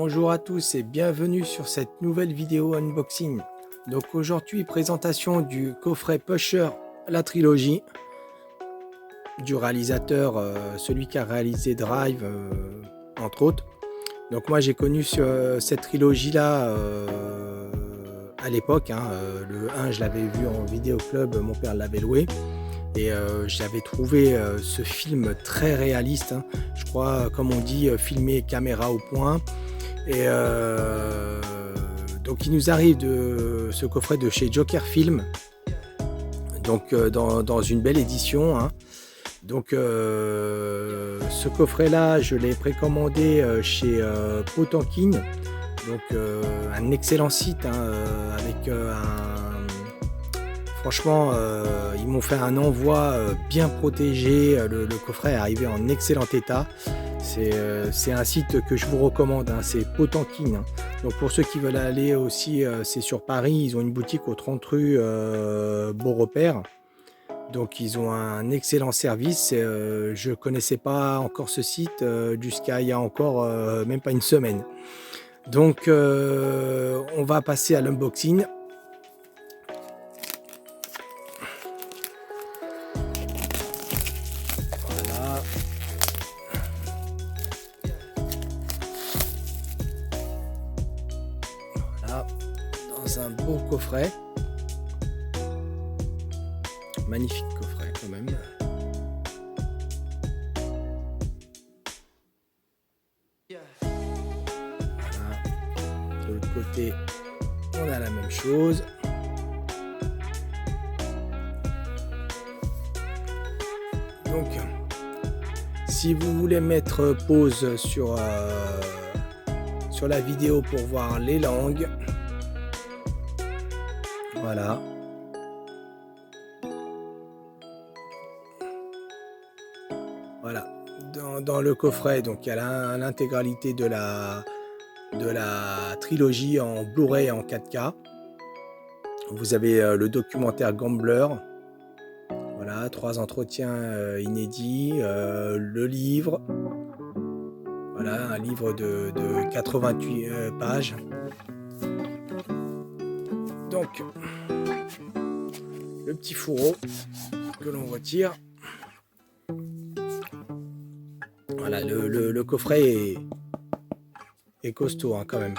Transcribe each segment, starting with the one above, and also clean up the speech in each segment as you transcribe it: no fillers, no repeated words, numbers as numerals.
Bonjour à tous et bienvenue sur cette nouvelle vidéo unboxing. Donc aujourd'hui, présentation du coffret Pusher, la trilogie, du réalisateur, celui qui a réalisé Drive, entre autres. Donc moi j'ai connu cette trilogie-là à l'époque. Le 1, je l'avais vu en vidéo club, mon père l'avait loué. Et j'avais trouvé ce film très réaliste, je crois, comme on dit, filmé caméra au point. Et donc il nous arrive de ce coffret de chez Joker Film, donc dans une belle édition. Donc ce coffret là je l'ai précommandé chez Potemkin, donc un excellent site, avec franchement, ils m'ont fait un envoi bien protégé. Le coffret est arrivé en excellent état. C'est un site que je vous recommande, c'est Potemkin. Donc pour ceux qui veulent aller aussi, c'est sur Paris. Ils ont une boutique au 30 rue Beau Repère. Donc ils ont un excellent service. Je ne connaissais pas encore ce site jusqu'à il y a encore même pas une semaine. Donc on va passer à l'unboxing. Dans un beau coffret, magnifique coffret quand même. Voilà. De l'autre côté, on a la même chose. Donc, si vous voulez mettre pause sur la vidéo pour voir les langues, voilà. Voilà. Dans le coffret, donc il y a l'intégralité de la trilogie en Blu-ray en 4K. Vous avez le documentaire Gambler. Voilà, 3 entretiens inédits, le livre. Voilà, un livre de 88 pages. Donc, le petit fourreau que l'on retire. Voilà, le coffret est costaud quand même.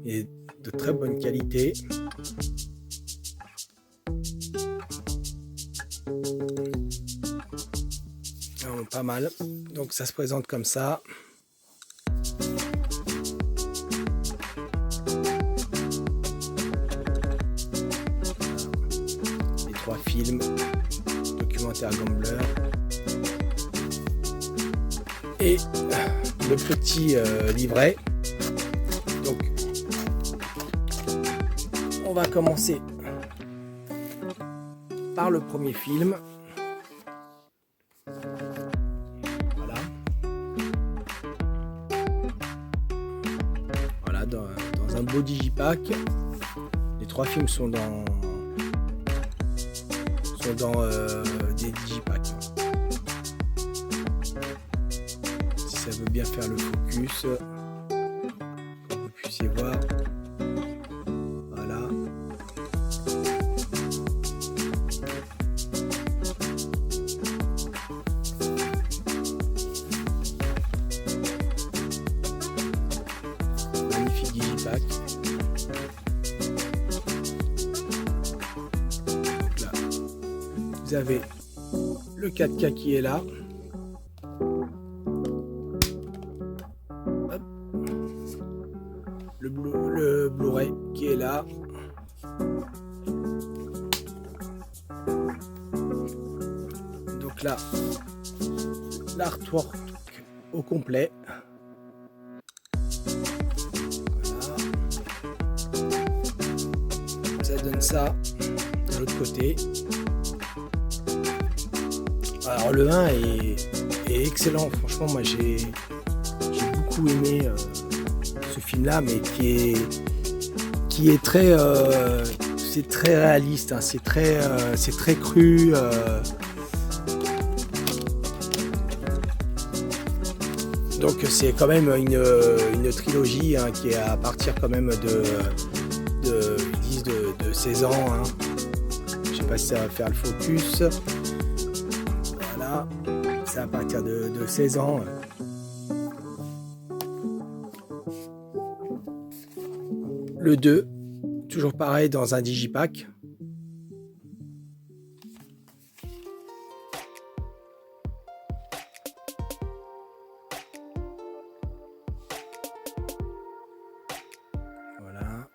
Il est de très bonne qualité. Alors, pas mal. Donc ça se présente comme ça. Les 3 films, documentaire Gambler. Et le petit livret. Donc on va commencer par le premier film. Voilà. Voilà, dans un beau digipack. Les 3 films sont dans des digipacks. Ça veut bien faire le focus, comme vous puissiez voir. Voilà. Magnifique digipack. Donc là, vous avez le 4K qui est là. Le Blu-ray qui est là. Donc là, l'artwork au complet. Voilà. Ça donne ça de l'autre côté. Alors le 1 est excellent. Franchement, moi j'ai beaucoup aimé ce film là, mais qui est très c'est très réaliste, c'est très cru. Donc c'est quand même une trilogie hein, qui est à partir quand même de 16 ans. Hein. Je sais pas si ça va faire le focus. Voilà, c'est à partir de 16 ans. Le 2, toujours pareil dans un digipack. Voilà.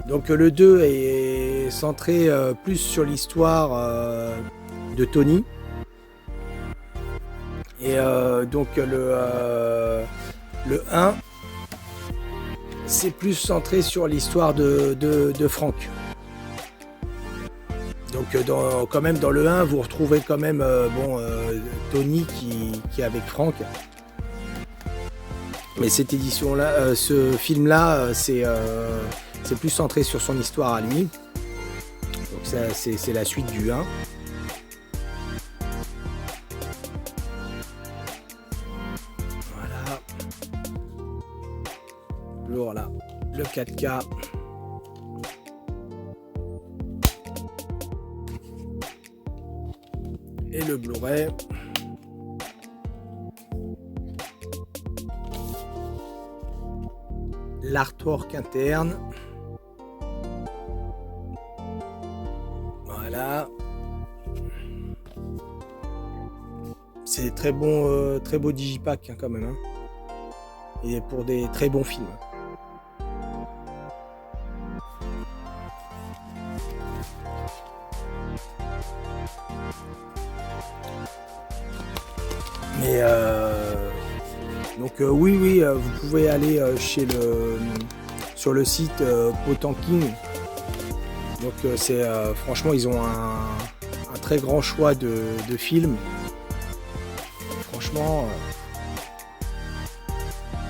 Donc le 2 est centré plus sur l'histoire de Tony. Et donc le 1, c'est plus centré sur l'histoire de Frank. Donc quand même dans le 1, vous retrouvez quand même Tony qui est avec Frank. Mais cette édition-là, ce film-là, c'est plus centré sur son histoire à lui. Donc ça, c'est la suite du 1. Voilà. Alors là, le 4K. Et le Blu-ray. L'artwork interne. Voilà. C'est très bon, très beau digipack hein, quand même. Hein. Et pour des très bons films. Mais donc oui, vous pouvez aller sur le site Potemkin. Donc c'est franchement ils ont un très grand choix de films. Franchement,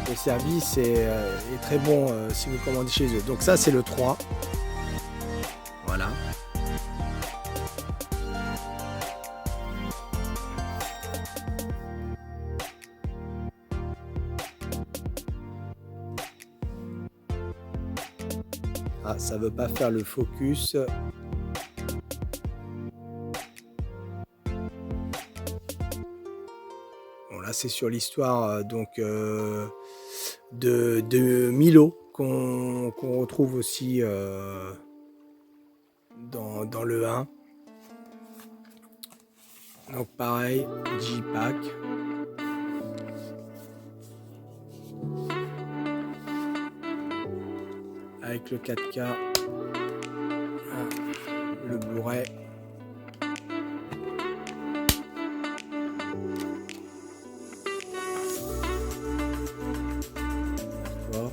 le service est très bon si vous commandez chez eux. Donc ça c'est le 3. Voilà. Ah, ça veut pas faire le focus. Bon, là, c'est sur l'histoire de Milo qu'on retrouve aussi dans le 1. Donc pareil, Digipack. Avec le 4K, le Blu-ray. D'accord.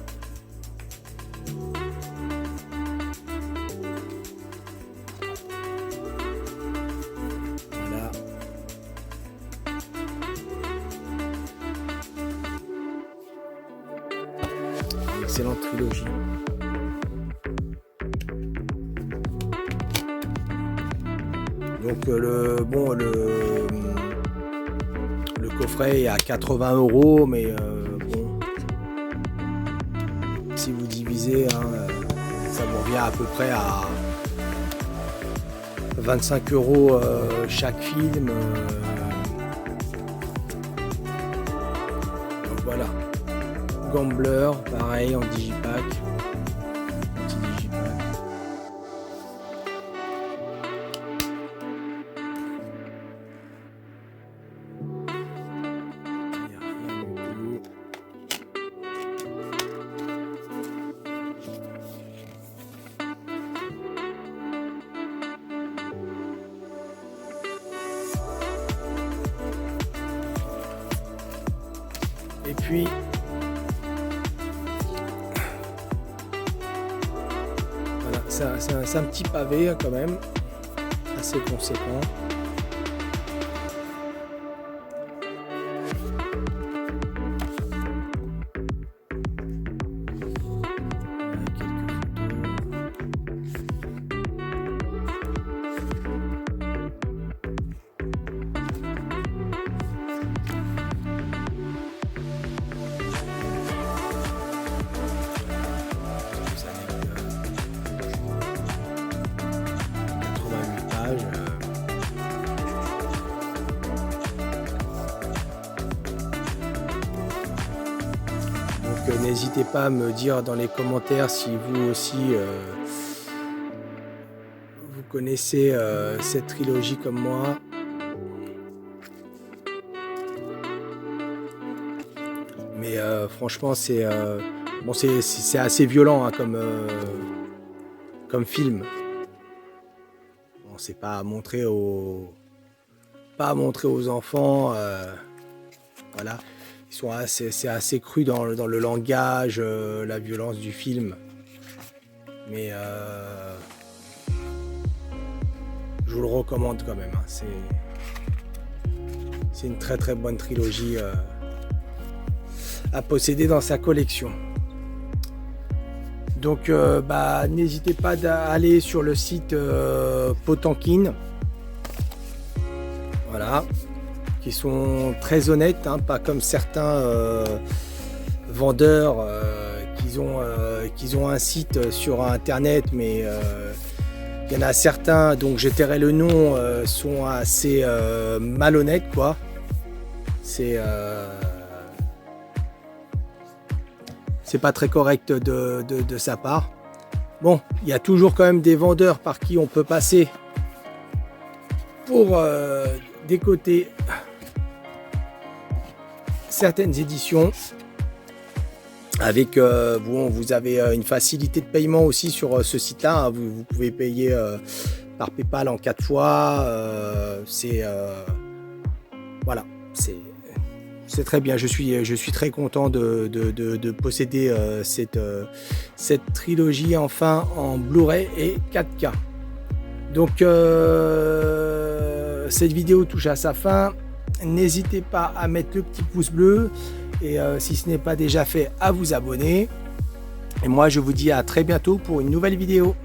Voilà. Une excellente trilogie. Donc le coffret est à 80 €, mais bon, si vous divisez, hein, ça vous revient à peu près à 25 € chaque film. Donc voilà. Gambler, pareil en digipack. Petit digipack. Et puis voilà, c'est un petit pavé hein, quand même, assez conséquent. Voilà, quelques photos. n'hésitez pas à me dire dans les commentaires si vous aussi vous connaissez cette trilogie comme moi. Mais franchement, c'est bon, c'est assez violent hein, comme film. Bon, c'est pas à montrer aux enfants. Voilà, c'est assez cru dans le langage, la violence du film. Mais je vous le recommande quand même. Hein. C'est une très très bonne trilogie à posséder dans sa collection. Donc n'hésitez pas à aller sur le site Potemkin, voilà, qui sont très honnêtes, hein, pas comme certains vendeurs qui ont un site sur internet, mais il y en a certains, donc je tairai le nom, sont assez malhonnêtes quoi. C'est pas très correct de sa part. Bon, il y a toujours quand même des vendeurs par qui on peut passer pour décoter certaines éditions. Avec vous avez une facilité de paiement aussi sur ce site-là. Hein. Vous pouvez payer par PayPal en 4 fois. Voilà, c'est très bien, je suis très content de posséder cette trilogie enfin en Blu-ray et 4K. Donc cette vidéo touche à sa fin. N'hésitez pas à mettre le petit pouce bleu et si ce n'est pas déjà fait, à vous abonner. Et moi je vous dis à très bientôt pour une nouvelle vidéo.